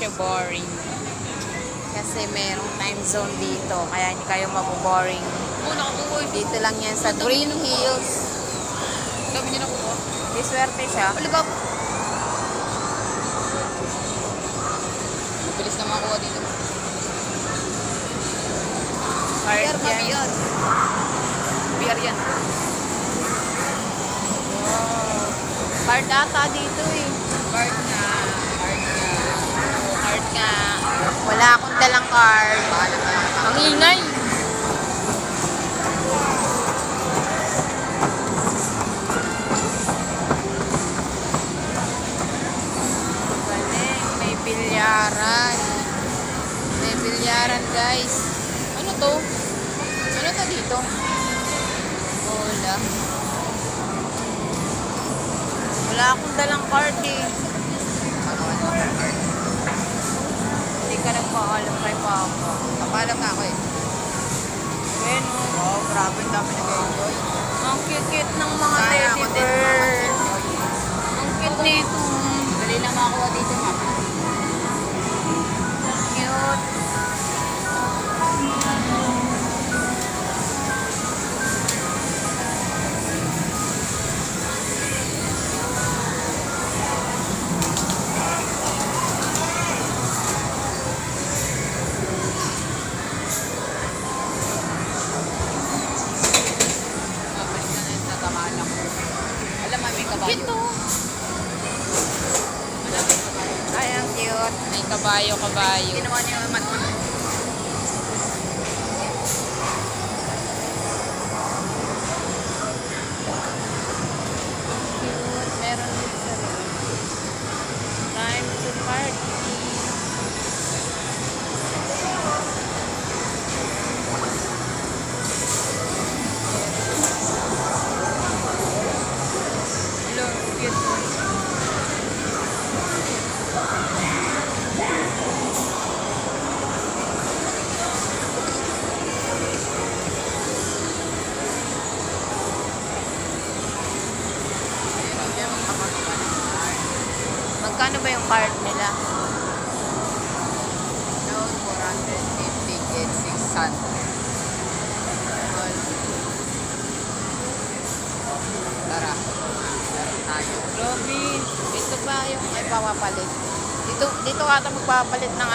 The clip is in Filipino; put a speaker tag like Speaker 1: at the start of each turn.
Speaker 1: kayo boring. Kasi merong time zone dito. Kaya hindi kayo maboboring.
Speaker 2: Oo, nakakuha.
Speaker 1: Dito lang yan sa Green Hills.
Speaker 2: Dami niya nakuha.
Speaker 1: Di swerte siya.
Speaker 2: Alibab. Bilis na makuha dito.
Speaker 1: Card
Speaker 2: Beer ba?
Speaker 1: yan.
Speaker 2: Beer. Beer yan.
Speaker 1: Wow. Card ata dito eh.
Speaker 2: Card na. Card na.
Speaker 1: Card nga. Wala akong dalang card. Ang ingay. Galing. May bilyaran. May bilyaran guys.
Speaker 2: Ano to? Ano to dito?
Speaker 1: Bola. Wala akong dalang card eh. Hindi ka nagpaalam kay Papa.
Speaker 2: Kapalam nga ako eh.
Speaker 1: Ayan o.
Speaker 2: Wow, grabe. Ang dami nag-enjoy.
Speaker 1: Ang cute-cute ng mga
Speaker 2: Sana
Speaker 1: teddy
Speaker 2: ako din
Speaker 1: bear.
Speaker 2: makaka-enjoy.
Speaker 1: Ang cute nito.
Speaker 2: Dali na makakuha dito, ma'am.
Speaker 1: Cute.
Speaker 2: Mabalik na yun sa kamala ko. Alam, may kabayo.
Speaker 1: Cute o.
Speaker 2: Alam, may kabayo.
Speaker 1: Ay, ang cute. May kabayo-kabayo.
Speaker 2: Ginawa niya yung mat-mat.
Speaker 1: Cute. Meron din sa rin. Time to party. Hello, cute.
Speaker 2: Meron niya mga kapatukan.
Speaker 1: Magkano ba yung card nila?
Speaker 2: Note 450 and 600. Tara. Tara tayo.
Speaker 1: Grabe. Ito pa yung ay papapalit. Dito ata magpapalit ng